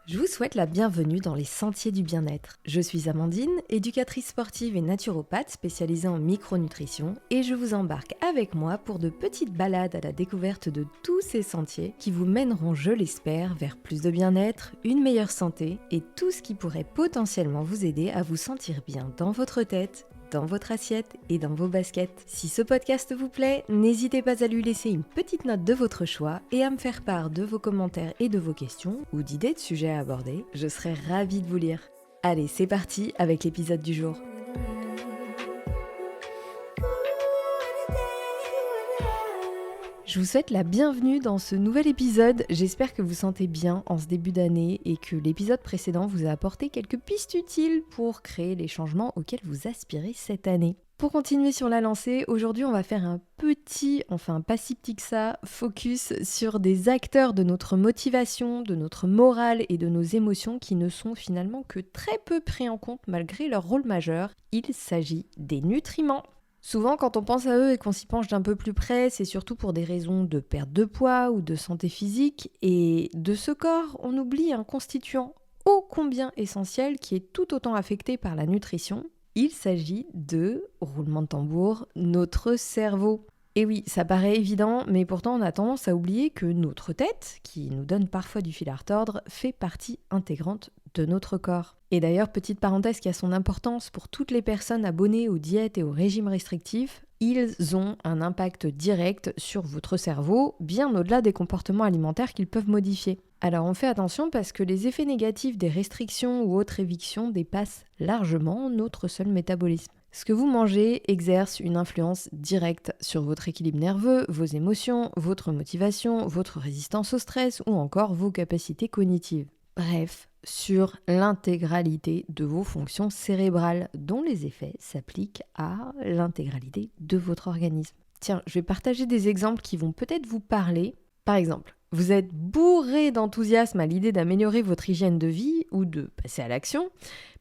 Je vous souhaite la bienvenue dans les Sentiers du Bien-être. Je suis Amandine, éducatrice sportive et naturopathe spécialisée en micronutrition et je vous embarque avec moi pour de petites balades à la découverte de tous ces sentiers qui vous mèneront, je l'espère, vers plus de bien-être, une meilleure santé et tout ce qui pourrait potentiellement vous aider à vous sentir bien dans votre tête, dans votre assiette et dans vos baskets. Si ce podcast vous plaît, n'hésitez pas à lui laisser une petite note de votre choix et à me faire part de vos commentaires et de vos questions ou d'idées de sujets à aborder. Je serai ravie de vous lire. Allez, c'est parti avec l'épisode du jour. Je vous souhaite la bienvenue dans ce nouvel épisode. J'espère que vous sentez bien en ce début d'année et que l'épisode précédent vous a apporté quelques pistes utiles pour créer les changements auxquels vous aspirez cette année. Pour continuer sur la lancée, aujourd'hui on va faire un pas si petit que ça, focus sur des acteurs de notre motivation, de notre morale et de nos émotions qui ne sont finalement que très peu pris en compte malgré leur rôle majeur. Il s'agit des nutriments. Souvent, quand on pense à eux et qu'on s'y penche d'un peu plus près, c'est surtout pour des raisons de perte de poids ou de santé physique. Et de ce corps, on oublie un constituant ô combien essentiel qui est tout autant affecté par la nutrition. Il s'agit de, roulement de tambour, notre cerveau. Et oui, ça paraît évident, mais pourtant on a tendance à oublier que notre tête, qui nous donne parfois du fil à retordre, fait partie intégrante de notre corps. Et d'ailleurs, petite parenthèse qui a son importance pour toutes les personnes abonnées aux diètes et aux régimes restrictifs, ils ont un impact direct sur votre cerveau, bien au-delà des comportements alimentaires qu'ils peuvent modifier. Alors on fait attention parce que les effets négatifs des restrictions ou autres évictions dépassent largement notre seul métabolisme. Ce que vous mangez exerce une influence directe sur votre équilibre nerveux, vos émotions, votre motivation, votre résistance au stress ou encore vos capacités cognitives. Bref, sur l'intégralité de vos fonctions cérébrales, dont les effets s'appliquent à l'intégralité de votre organisme. Tiens, je vais partager des exemples qui vont peut-être vous parler. Par exemple, vous êtes bourré d'enthousiasme à l'idée d'améliorer votre hygiène de vie ou de passer à l'action,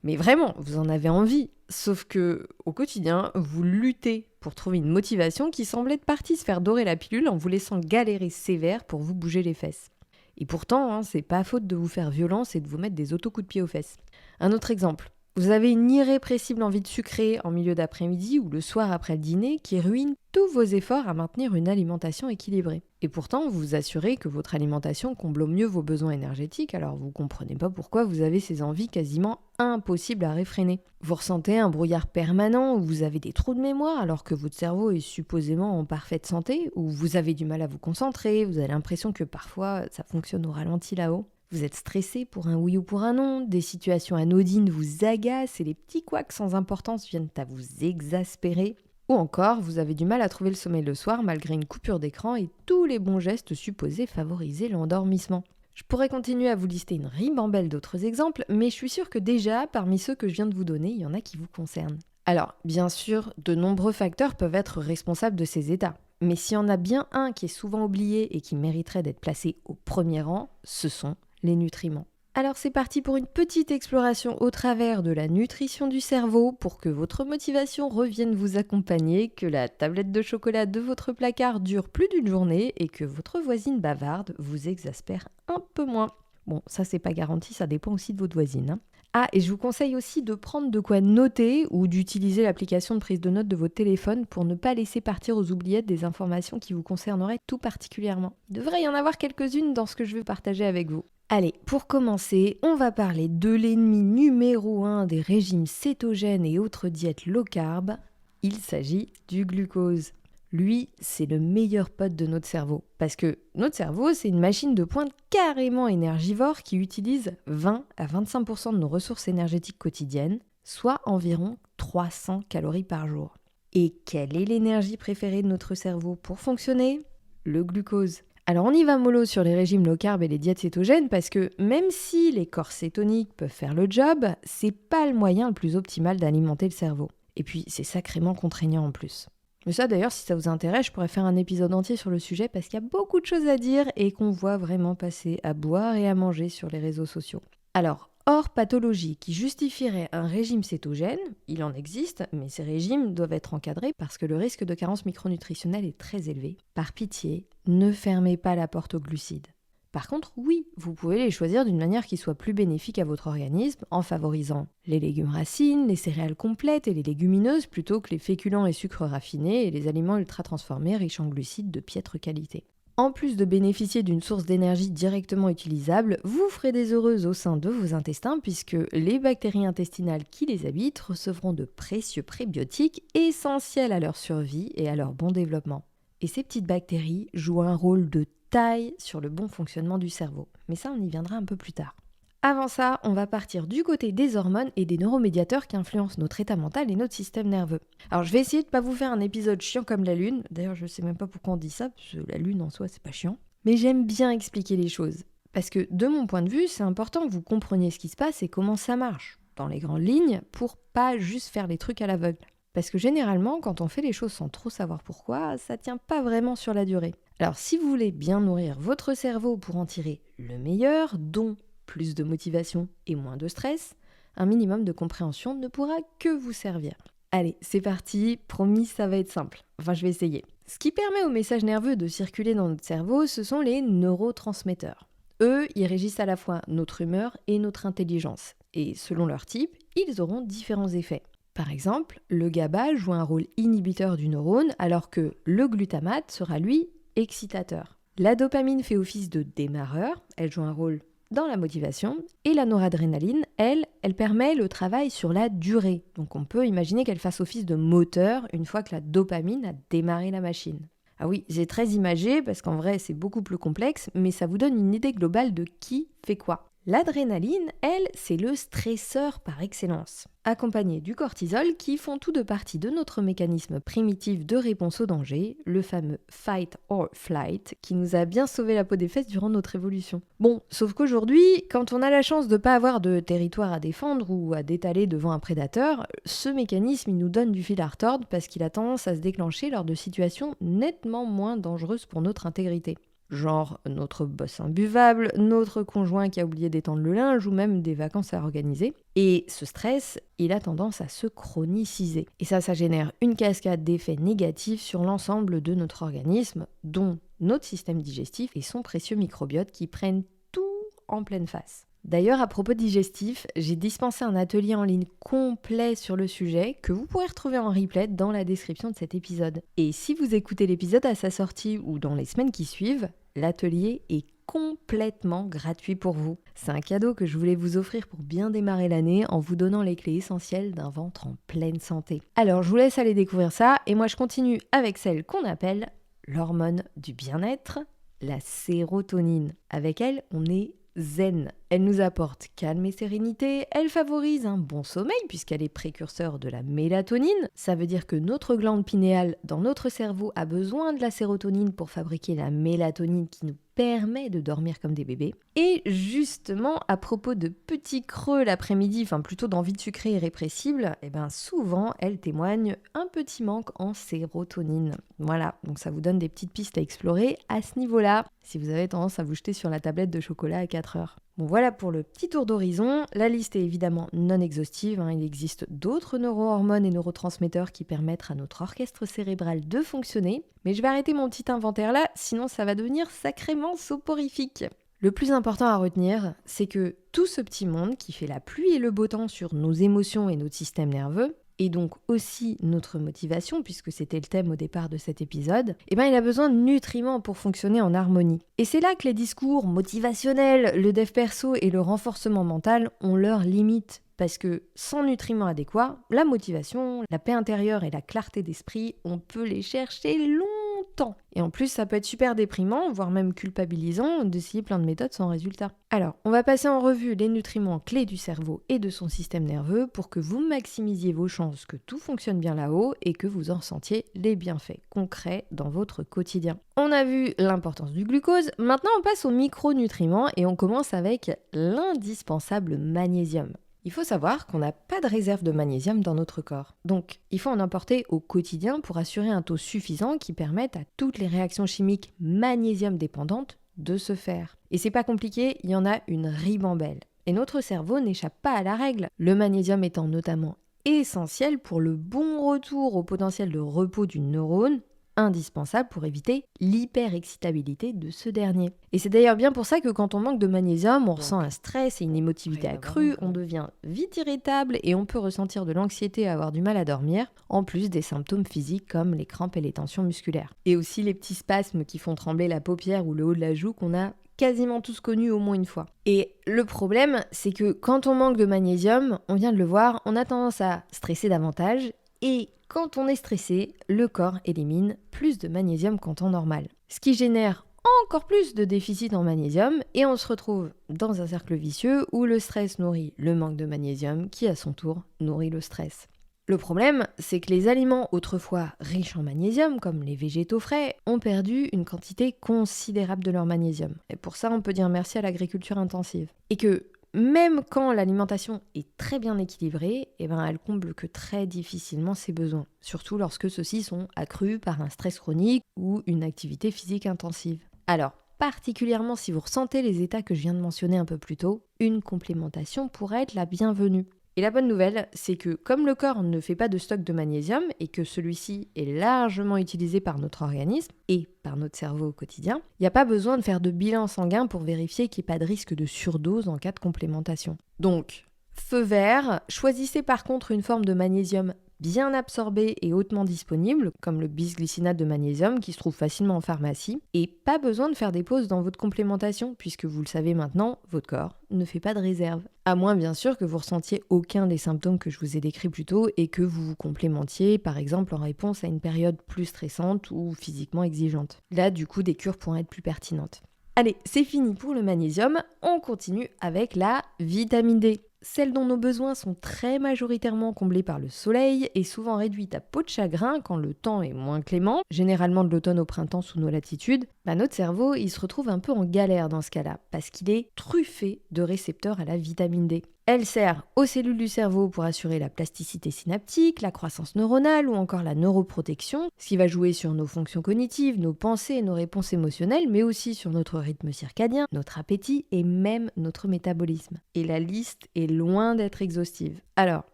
mais vraiment, vous en avez envie. Sauf que, au quotidien, vous luttez pour trouver une motivation qui semble être partie se faire dorer la pilule en vous laissant galérer sévère pour vous bouger les fesses. Et pourtant, c'est pas faute de vous faire violence et de vous mettre des auto-coups de pied aux fesses. Un autre exemple. Vous avez une irrépressible envie de sucrer en milieu d'après-midi ou le soir après le dîner qui ruine tous vos efforts à maintenir une alimentation équilibrée. Et pourtant, vous vous assurez que votre alimentation comble au mieux vos besoins énergétiques, alors vous comprenez pas pourquoi vous avez ces envies quasiment impossibles à réfréner. Vous ressentez un brouillard permanent ou vous avez des trous de mémoire alors que votre cerveau est supposément en parfaite santé, ou vous avez du mal à vous concentrer, vous avez l'impression que parfois ça fonctionne au ralenti là-haut. Vous êtes stressé pour un oui ou pour un non, des situations anodines vous agacent et les petits couacs sans importance viennent à vous exaspérer. Ou encore, vous avez du mal à trouver le sommeil le soir malgré une coupure d'écran et tous les bons gestes supposés favoriser l'endormissement. Je pourrais continuer à vous lister une ribambelle d'autres exemples, mais je suis sûre que déjà, parmi ceux que je viens de vous donner, il y en a qui vous concernent. Alors, bien sûr, de nombreux facteurs peuvent être responsables de ces états. Mais s'il y en a bien un qui est souvent oublié et qui mériterait d'être placé au premier rang, ce sont les nutriments. Alors c'est parti pour une petite exploration au travers de la nutrition du cerveau pour que votre motivation revienne vous accompagner, que la tablette de chocolat de votre placard dure plus d'une journée et que votre voisine bavarde vous exaspère un peu moins. Bon, ça c'est pas garanti, ça dépend aussi de votre voisine. Ah, et je vous conseille aussi de prendre de quoi noter ou d'utiliser l'application de prise de notes de votre téléphone pour ne pas laisser partir aux oubliettes des informations qui vous concerneraient tout particulièrement. Il devrait y en avoir quelques-unes dans ce que je vais partager avec vous. Allez, pour commencer, on va parler de l'ennemi numéro 1 des régimes cétogènes et autres diètes low carb. Il s'agit du glucose. Lui, c'est le meilleur pote de notre cerveau. Parce que notre cerveau, c'est une machine de pointe carrément énergivore qui utilise 20 à 25% de nos ressources énergétiques quotidiennes, soit environ 300 calories par jour. Et quelle est l'énergie préférée de notre cerveau pour fonctionner ? Le glucose. Alors on y va mollo sur les régimes low carb et les diètes cétogènes parce que même si les corps cétoniques peuvent faire le job, c'est pas le moyen le plus optimal d'alimenter le cerveau. Et puis c'est sacrément contraignant en plus. Mais ça d'ailleurs, si ça vous intéresse, je pourrais faire un épisode entier sur le sujet parce qu'il y a beaucoup de choses à dire et qu'on voit vraiment passer à boire et à manger sur les réseaux sociaux. Alors, hors pathologie qui justifierait un régime cétogène, il en existe, mais ces régimes doivent être encadrés parce que le risque de carence micronutritionnelle est très élevé. Par pitié, ne fermez pas la porte aux glucides. Par contre, oui, vous pouvez les choisir d'une manière qui soit plus bénéfique à votre organisme en favorisant les légumes racines, les céréales complètes et les légumineuses plutôt que les féculents et sucres raffinés et les aliments ultra transformés riches en glucides de piètre qualité. En plus de bénéficier d'une source d'énergie directement utilisable, vous ferez des heureuses au sein de vos intestins puisque les bactéries intestinales qui les habitent recevront de précieux prébiotiques essentiels à leur survie et à leur bon développement. Et ces petites bactéries jouent un rôle de taille sur le bon fonctionnement du cerveau. Mais ça, on y viendra un peu plus tard. Avant ça, on va partir du côté des hormones et des neuromédiateurs qui influencent notre état mental et notre système nerveux. Alors je vais essayer de pas vous faire un épisode chiant comme la lune. D'ailleurs, je sais même pas pourquoi on dit ça, parce que la lune en soi, c'est pas chiant. Mais j'aime bien expliquer les choses. Parce que de mon point de vue, c'est important que vous compreniez ce qui se passe et comment ça marche, dans les grandes lignes, pour pas juste faire les trucs à l'aveugle. Parce que généralement, quand on fait les choses sans trop savoir pourquoi, ça tient pas vraiment sur la durée. Alors si vous voulez bien nourrir votre cerveau pour en tirer le meilleur, dont plus de motivation et moins de stress, un minimum de compréhension ne pourra que vous servir. Allez, c'est parti, promis, ça va être simple. Enfin, je vais essayer. Ce qui permet aux messages nerveux de circuler dans notre cerveau, ce sont les neurotransmetteurs. Eux, ils régissent à la fois notre humeur et notre intelligence. Et selon leur type, ils auront différents effets. Par exemple, le GABA joue un rôle inhibiteur du neurone, alors que le glutamate sera, lui, excitateur. La dopamine fait office de démarreur, elle joue un rôle dans la motivation, et la noradrénaline, elle permet le travail sur la durée. Donc on peut imaginer qu'elle fasse office de moteur une fois que la dopamine a démarré la machine. Ah oui, c'est très imagé parce qu'en vrai c'est beaucoup plus complexe, mais ça vous donne une idée globale de qui fait quoi. L'adrénaline, elle, c'est le stresseur par excellence, accompagné du cortisol qui font tous deux partie de notre mécanisme primitif de réponse au danger, le fameux fight or flight, qui nous a bien sauvé la peau des fesses durant notre évolution. Bon, sauf qu'aujourd'hui, quand on a la chance de ne pas avoir de territoire à défendre ou à détaler devant un prédateur, ce mécanisme il nous donne du fil à retordre parce qu'il a tendance à se déclencher lors de situations nettement moins dangereuses pour notre intégrité. Genre notre boss imbuvable, notre conjoint qui a oublié d'étendre le linge ou même des vacances à organiser. Et ce stress, il a tendance à se chroniciser. Et ça génère une cascade d'effets négatifs sur l'ensemble de notre organisme, dont notre système digestif et son précieux microbiote qui prennent tout en pleine face. D'ailleurs, à propos de digestif, j'ai dispensé un atelier en ligne complet sur le sujet que vous pourrez retrouver en replay dans la description de cet épisode. Et si vous écoutez l'épisode à sa sortie ou dans les semaines qui suivent, l'atelier est complètement gratuit pour vous. C'est un cadeau que je voulais vous offrir pour bien démarrer l'année en vous donnant les clés essentielles d'un ventre en pleine santé. Alors, je vous laisse aller découvrir ça et moi je continue avec celle qu'on appelle l'hormone du bien-être, la sérotonine. Avec elle, on est zen. Elle nous apporte calme et sérénité, elle favorise un bon sommeil puisqu'elle est précurseur de la mélatonine. Ça veut dire que notre glande pinéale dans notre cerveau a besoin de la sérotonine pour fabriquer la mélatonine qui nous permet de dormir comme des bébés. Et justement, à propos de petits creux l'après-midi, enfin plutôt d'envie de sucrer irrépressible, souvent elle témoigne un petit manque en sérotonine. Voilà, donc ça vous donne des petites pistes à explorer à ce niveau-là, si vous avez tendance à vous jeter sur la tablette de chocolat à 4 heures. Bon voilà pour le petit tour d'horizon, la liste est évidemment non exhaustive, il existe d'autres neurohormones et neurotransmetteurs qui permettent à notre orchestre cérébral de fonctionner, mais je vais arrêter mon petit inventaire là, sinon ça va devenir sacrément soporifique. Le plus important à retenir, c'est que tout ce petit monde qui fait la pluie et le beau temps sur nos émotions et notre système nerveux, et donc aussi notre motivation, puisque c'était le thème au départ de cet épisode, il a besoin de nutriments pour fonctionner en harmonie. Et c'est là que les discours motivationnels, le dev perso et le renforcement mental ont leurs limites. Parce que sans nutriments adéquats, la motivation, la paix intérieure et la clarté d'esprit, on peut les chercher longtemps. Et en plus, ça peut être super déprimant, voire même culpabilisant, d'essayer plein de méthodes sans résultat. Alors, on va passer en revue les nutriments clés du cerveau et de son système nerveux pour que vous maximisiez vos chances que tout fonctionne bien là-haut et que vous en ressentiez les bienfaits concrets dans votre quotidien. On a vu l'importance du glucose, maintenant on passe aux micronutriments et on commence avec l'indispensable magnésium. Il faut savoir qu'on n'a pas de réserve de magnésium dans notre corps. Donc, il faut en emporter au quotidien pour assurer un taux suffisant qui permette à toutes les réactions chimiques magnésium dépendantes de se faire. Et c'est pas compliqué, il y en a une ribambelle. Et notre cerveau n'échappe pas à la règle, le magnésium étant notamment essentiel pour le bon retour au potentiel de repos du neurone indispensable pour éviter l'hyperexcitabilité de ce dernier. Et c'est d'ailleurs bien pour ça que quand on manque de magnésium, on ressent un stress et une émotivité accrue, on devient vite irritable et on peut ressentir de l'anxiété et avoir du mal à dormir, en plus des symptômes physiques comme les crampes et les tensions musculaires. Et aussi les petits spasmes qui font trembler la paupière ou le haut de la joue qu'on a quasiment tous connus au moins une fois. Et le problème, c'est que quand on manque de magnésium, on vient de le voir, on a tendance à stresser davantage et quand on est stressé, le corps élimine plus de magnésium qu'en temps normal. Ce qui génère encore plus de déficit en magnésium et on se retrouve dans un cercle vicieux où le stress nourrit le manque de magnésium qui à son tour nourrit le stress. Le problème, c'est que les aliments autrefois riches en magnésium, comme les végétaux frais, ont perdu une quantité considérable de leur magnésium. Et pour ça, on peut dire merci à l'agriculture intensive. Et que même quand l'alimentation est très bien équilibrée, elle comble que très difficilement ses besoins, surtout lorsque ceux-ci sont accrus par un stress chronique ou une activité physique intensive. Alors, particulièrement si vous ressentez les états que je viens de mentionner un peu plus tôt, une complémentation pourrait être la bienvenue. Et la bonne nouvelle, c'est que comme le corps ne fait pas de stock de magnésium et que celui-ci est largement utilisé par notre organisme et par notre cerveau au quotidien, il n'y a pas besoin de faire de bilan sanguin pour vérifier qu'il n'y ait pas de risque de surdose en cas de complémentation. Donc, feu vert, choisissez par contre une forme de magnésium bien absorbé et hautement disponible, comme le bisglycinate de magnésium qui se trouve facilement en pharmacie, et pas besoin de faire des pauses dans votre complémentation, puisque vous le savez maintenant, votre corps ne fait pas de réserve. À moins bien sûr que vous ressentiez aucun des symptômes que je vous ai décrits plus tôt et que vous vous complémentiez, par exemple en réponse à une période plus stressante ou physiquement exigeante. Là, du coup, des cures pourraient être plus pertinentes. Allez, c'est fini pour le magnésium, on continue avec la vitamine D. Celle dont nos besoins sont très majoritairement comblés par le soleil et souvent réduite à peau de chagrin quand le temps est moins clément, généralement de l'automne au printemps sous nos latitudes, notre cerveau il se retrouve un peu en galère dans ce cas-là, parce qu'il est truffé de récepteurs à la vitamine D. Elle sert aux cellules du cerveau pour assurer la plasticité synaptique, la croissance neuronale ou encore la neuroprotection, ce qui va jouer sur nos fonctions cognitives, nos pensées et nos réponses émotionnelles, mais aussi sur notre rythme circadien, notre appétit et même notre métabolisme. Et la liste est loin d'être exhaustive. Alors,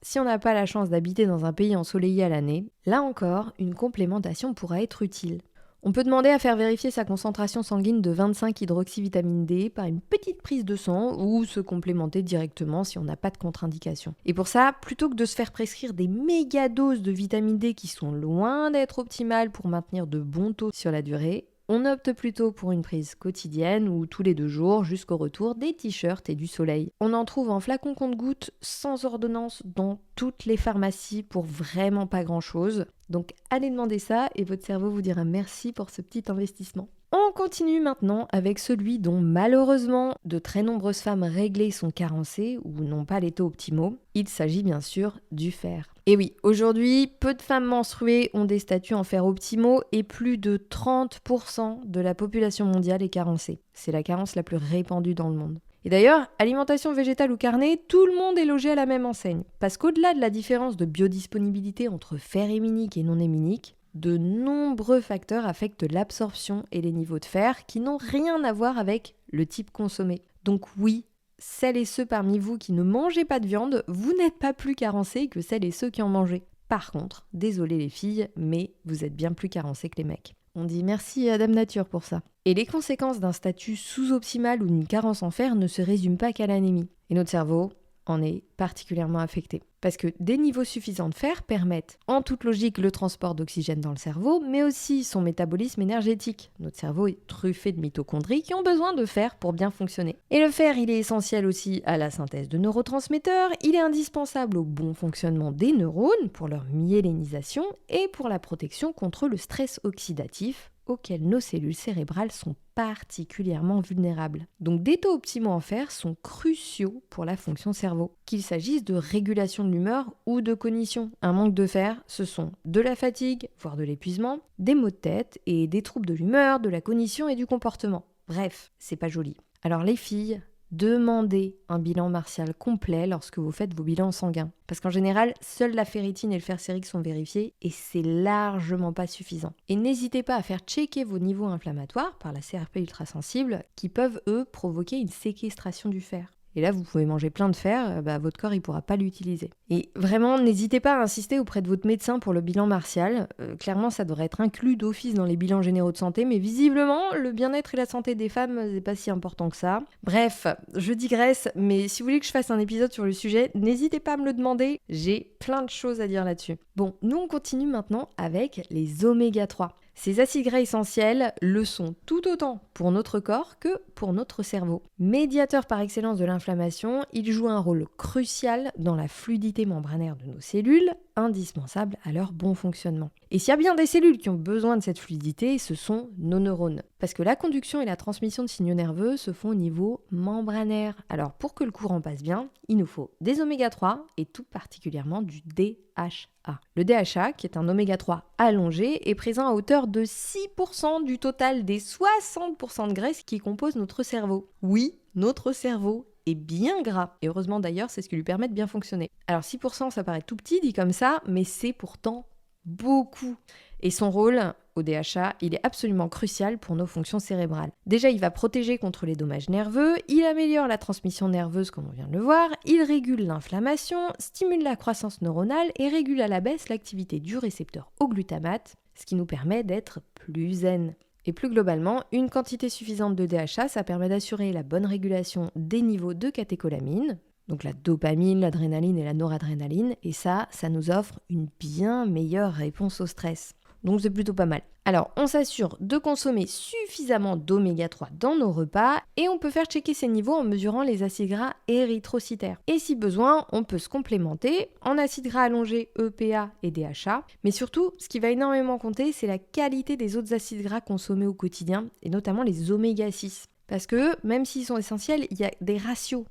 si on n'a pas la chance d'habiter dans un pays ensoleillé à l'année, là encore, une complémentation pourra être utile. On peut demander à faire vérifier sa concentration sanguine de 25-hydroxyvitamine D par une petite prise de sang ou se complémenter directement si on n'a pas de contre-indication. Et pour ça, plutôt que de se faire prescrire des méga doses de vitamine D qui sont loin d'être optimales pour maintenir de bons taux sur la durée, on opte plutôt pour une prise quotidienne ou tous les 2 jours jusqu'au retour des t-shirts et du soleil. On en trouve en flacon compte-gouttes sans ordonnance dans toutes les pharmacies pour vraiment pas grand-chose. Donc allez demander ça et votre cerveau vous dira merci pour ce petit investissement. On continue maintenant avec celui dont malheureusement de très nombreuses femmes réglées sont carencées ou n'ont pas les taux optimaux. Il s'agit bien sûr du fer. Et oui, aujourd'hui, peu de femmes menstruées ont des statuts en fer optimaux et plus de 30% de la population mondiale est carencée. C'est la carence la plus répandue dans le monde. Et d'ailleurs, alimentation végétale ou carnée, tout le monde est logé à la même enseigne. Parce qu'au-delà de la différence de biodisponibilité entre fer héminique et non héminique, de nombreux facteurs affectent l'absorption et les niveaux de fer qui n'ont rien à voir avec le type consommé. Donc oui, celles et ceux parmi vous qui ne mangez pas de viande, vous n'êtes pas plus carencés que celles et ceux qui en mangent. Par contre, désolé les filles, mais vous êtes bien plus carencés que les mecs. On dit merci à Dame Nature pour ça. Et les conséquences d'un statut sous-optimal ou d'une carence en fer ne se résument pas qu'à l'anémie. Et notre cerveau en est particulièrement affecté. Parce que des niveaux suffisants de fer permettent, en toute logique, le transport d'oxygène dans le cerveau, mais aussi son métabolisme énergétique. Notre cerveau est truffé de mitochondries qui ont besoin de fer pour bien fonctionner. Et le fer, il est essentiel aussi à la synthèse de neurotransmetteurs, il est indispensable au bon fonctionnement des neurones, pour leur myélinisation et pour la protection contre le stress oxydatif, auxquels nos cellules cérébrales sont particulièrement vulnérables. Donc des taux optimaux en fer sont cruciaux pour la fonction cerveau, qu'il s'agisse de régulation de l'humeur ou de cognition. Un manque de fer, ce sont de la fatigue, voire de l'épuisement, des maux de tête et des troubles de l'humeur, de la cognition et du comportement. Bref, c'est pas joli. Alors les filles, demandez un bilan martial complet lorsque vous faites vos bilans sanguins. Parce qu'en général, seule la ferritine et le fer sérique sont vérifiés et c'est largement pas suffisant. Et n'hésitez pas à faire checker vos niveaux inflammatoires par la CRP ultrasensible qui peuvent, eux, provoquer une séquestration du fer. Et là, vous pouvez manger plein de fer, votre corps, il pourra pas l'utiliser. Et vraiment, n'hésitez pas à insister auprès de votre médecin pour le bilan martial. Clairement, ça devrait être inclus d'office dans les bilans généraux de santé, mais visiblement, le bien-être et la santé des femmes, c'est pas si important que ça. Bref, je digresse, mais si vous voulez que je fasse un épisode sur le sujet, n'hésitez pas à me le demander, j'ai plein de choses à dire là-dessus. Bon, nous on continue maintenant avec les oméga 3. Ces acides gras essentiels le sont tout autant pour notre corps que pour notre cerveau. Médiateurs par excellence de l'inflammation, ils jouent un rôle crucial dans la fluidité membranaire de nos cellules, indispensable à leur bon fonctionnement. Et s'il y a bien des cellules qui ont besoin de cette fluidité, ce sont nos neurones. Parce que la conduction et la transmission de signaux nerveux se font au niveau membranaire. Alors pour que le courant passe bien, il nous faut des oméga 3 et tout particulièrement du DHA. Le DHA, qui est un oméga 3 allongé, est présent à hauteur de 6% du total des 60% de graisse qui composent notre cerveau. Oui, notre cerveau est bien gras. Et heureusement d'ailleurs, c'est ce qui lui permet de bien fonctionner. Alors 6%, ça paraît tout petit dit comme ça, mais c'est pourtant beaucoup. Et son rôle au DHA, il est absolument crucial pour nos fonctions cérébrales. Déjà, il va protéger contre les dommages nerveux, il améliore la transmission nerveuse comme on vient de le voir, il régule l'inflammation, stimule la croissance neuronale et régule à la baisse l'activité du récepteur au glutamate, ce qui nous permet d'être plus zen. Et plus globalement, une quantité suffisante de DHA, ça permet d'assurer la bonne régulation des niveaux de catécholamine, donc la dopamine, l'adrénaline et la noradrénaline, et ça nous offre une bien meilleure réponse au stress. Donc c'est plutôt pas mal. Alors on s'assure de consommer suffisamment d'oméga 3 dans nos repas et on peut faire checker ces niveaux en mesurant les acides gras érythrocytaires. Et si besoin, on peut se complémenter en acides gras allongés EPA et DHA. Mais surtout, ce qui va énormément compter, c'est la qualité des autres acides gras consommés au quotidien et notamment les oméga 6. Parce que même s'ils sont essentiels, il y a des ratios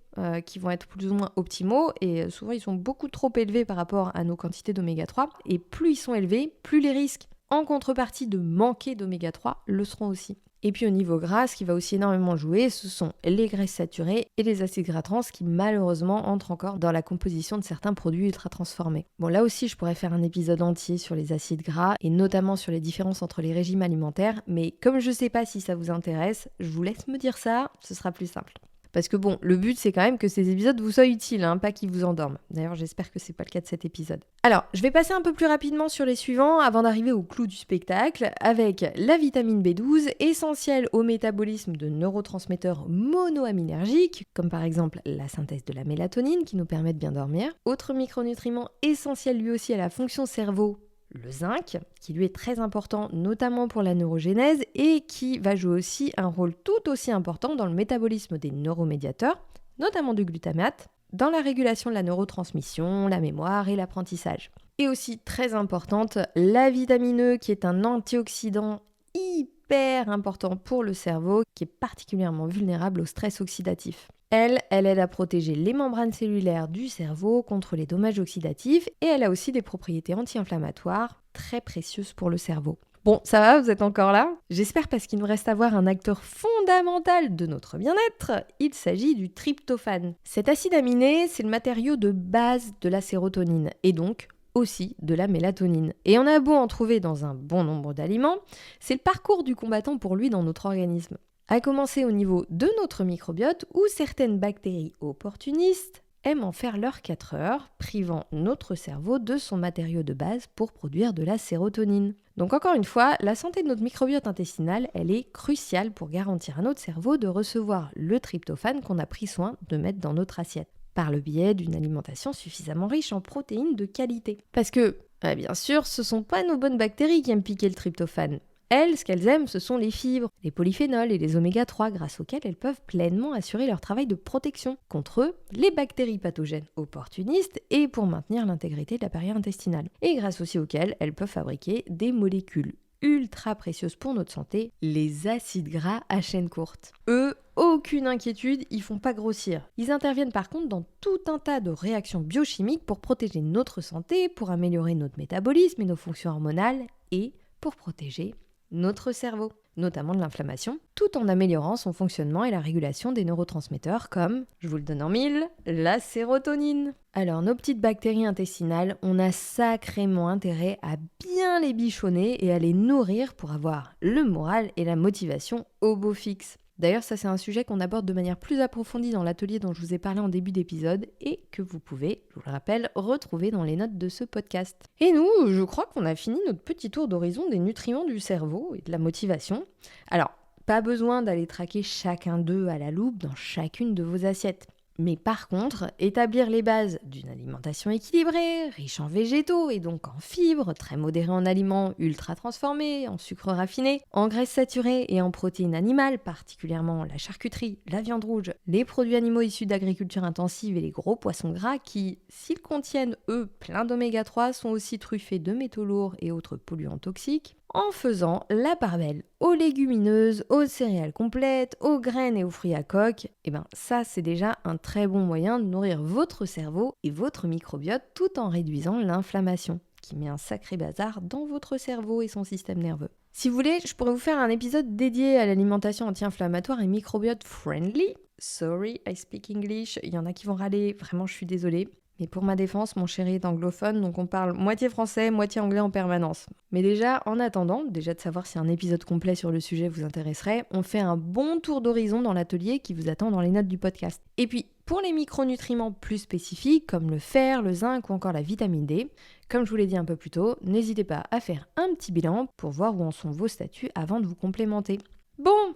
qui vont être plus ou moins optimaux et souvent ils sont beaucoup trop élevés par rapport à nos quantités d'oméga 3. Et plus ils sont élevés, plus les risques en contrepartie de manquer d'oméga 3 le seront aussi. Et puis au niveau gras, ce qui va aussi énormément jouer, ce sont les graisses saturées et les acides gras trans qui malheureusement entrent encore dans la composition de certains produits ultra transformés. Bon, là aussi je pourrais faire un épisode entier sur les acides gras et notamment sur les différences entre les régimes alimentaires, mais comme je sais pas si ça vous intéresse, je vous laisse me dire ça, ce sera plus simple. Parce que bon, le but c'est quand même que ces épisodes vous soient utiles, pas qu'ils vous endorment. D'ailleurs, j'espère que c'est pas le cas de cet épisode. Alors, je vais passer un peu plus rapidement sur les suivants avant d'arriver au clou du spectacle, avec la vitamine B12, essentielle au métabolisme de neurotransmetteurs monoaminergiques, comme par exemple la synthèse de la mélatonine qui nous permet de bien dormir. Autre micronutriment essentiel lui aussi à la fonction cerveau, le zinc, qui lui est très important notamment pour la neurogénèse et qui va jouer aussi un rôle tout aussi important dans le métabolisme des neuromédiateurs, notamment du glutamate, dans la régulation de la neurotransmission, la mémoire et l'apprentissage. Et aussi très importante, la vitamine E qui est un antioxydant hyper important pour le cerveau, qui est particulièrement vulnérable au stress oxydatif. Elle aide à protéger les membranes cellulaires du cerveau contre les dommages oxydatifs et elle a aussi des propriétés anti-inflammatoires très précieuses pour le cerveau. Bon, ça va, vous êtes encore là? J'espère parce qu'il nous reste à voir un acteur fondamental de notre bien-être. Il s'agit du tryptophane. Cet acide aminé, c'est le matériau de base de la sérotonine et donc aussi de la mélatonine. Et on a beau en trouver dans un bon nombre d'aliments, c'est le parcours du combattant pour lui dans notre organisme. À commencer au niveau de notre microbiote où certaines bactéries opportunistes aiment en faire leurs 4 heures, privant notre cerveau de son matériau de base pour produire de la sérotonine. Donc encore une fois, la santé de notre microbiote intestinal, elle est cruciale pour garantir à notre cerveau de recevoir le tryptophane qu'on a pris soin de mettre dans notre assiette, par le biais d'une alimentation suffisamment riche en protéines de qualité. Parce que, bien sûr, ce ne sont pas nos bonnes bactéries qui aiment piquer le tryptophane. Elles, ce qu'elles aiment, ce sont les fibres, les polyphénols et les oméga 3, grâce auxquels elles peuvent pleinement assurer leur travail de protection contre les bactéries pathogènes opportunistes et pour maintenir l'intégrité de la barrière intestinale. Et grâce aussi auxquelles elles peuvent fabriquer des molécules ultra précieuses pour notre santé, les acides gras à chaîne courte. Eux, aucune inquiétude, ils font pas grossir. Ils interviennent par contre dans tout un tas de réactions biochimiques pour protéger notre santé, pour améliorer notre métabolisme et nos fonctions hormonales et pour protéger notre cerveau, notamment de l'inflammation, tout en améliorant son fonctionnement et la régulation des neurotransmetteurs comme, je vous le donne en mille, la sérotonine. Alors nos petites bactéries intestinales, on a sacrément intérêt à bien les bichonner et à les nourrir pour avoir le moral et la motivation au beau fixe. D'ailleurs, ça c'est un sujet qu'on aborde de manière plus approfondie dans l'atelier dont je vous ai parlé en début d'épisode et que vous pouvez, je vous le rappelle, retrouver dans les notes de ce podcast. Et nous, je crois qu'on a fini notre petit tour d'horizon des nutriments du cerveau et de la motivation. Alors, pas besoin d'aller traquer chacun d'eux à la loupe dans chacune de vos assiettes. Mais par contre, établir les bases d'une alimentation équilibrée, riche en végétaux et donc en fibres, très modérée en aliments ultra transformés, en sucre raffiné, en graisses saturées et en protéines animales, particulièrement la charcuterie, la viande rouge, les produits animaux issus d'agriculture intensive et les gros poissons gras qui, s'ils contiennent eux plein d'oméga 3, sont aussi truffés de métaux lourds et autres polluants toxiques, en faisant la part belle aux légumineuses, aux céréales complètes, aux graines et aux fruits à coque, et ça c'est déjà un très bon moyen de nourrir votre cerveau et votre microbiote tout en réduisant l'inflammation, qui met un sacré bazar dans votre cerveau et son système nerveux. Si vous voulez, je pourrais vous faire un épisode dédié à l'alimentation anti-inflammatoire et microbiote friendly. Sorry, I speak English, il y en a qui vont râler, vraiment je suis désolée. Mais pour ma défense, mon chéri est anglophone, donc on parle moitié français, moitié anglais en permanence. Mais déjà, en attendant, de savoir si un épisode complet sur le sujet vous intéresserait, on fait un bon tour d'horizon dans l'atelier qui vous attend dans les notes du podcast. Et puis, pour les micronutriments plus spécifiques, comme le fer, le zinc ou encore la vitamine D, comme je vous l'ai dit un peu plus tôt, n'hésitez pas à faire un petit bilan pour voir où en sont vos statuts avant de vous complémenter. Bon,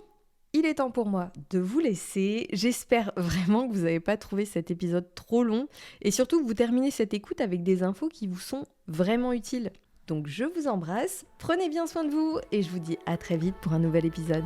il est temps pour moi de vous laisser. J'espère vraiment que vous n'avez pas trouvé cet épisode trop long et surtout que vous terminez cette écoute avec des infos qui vous sont vraiment utiles. Donc je vous embrasse, prenez bien soin de vous et je vous dis à très vite pour un nouvel épisode.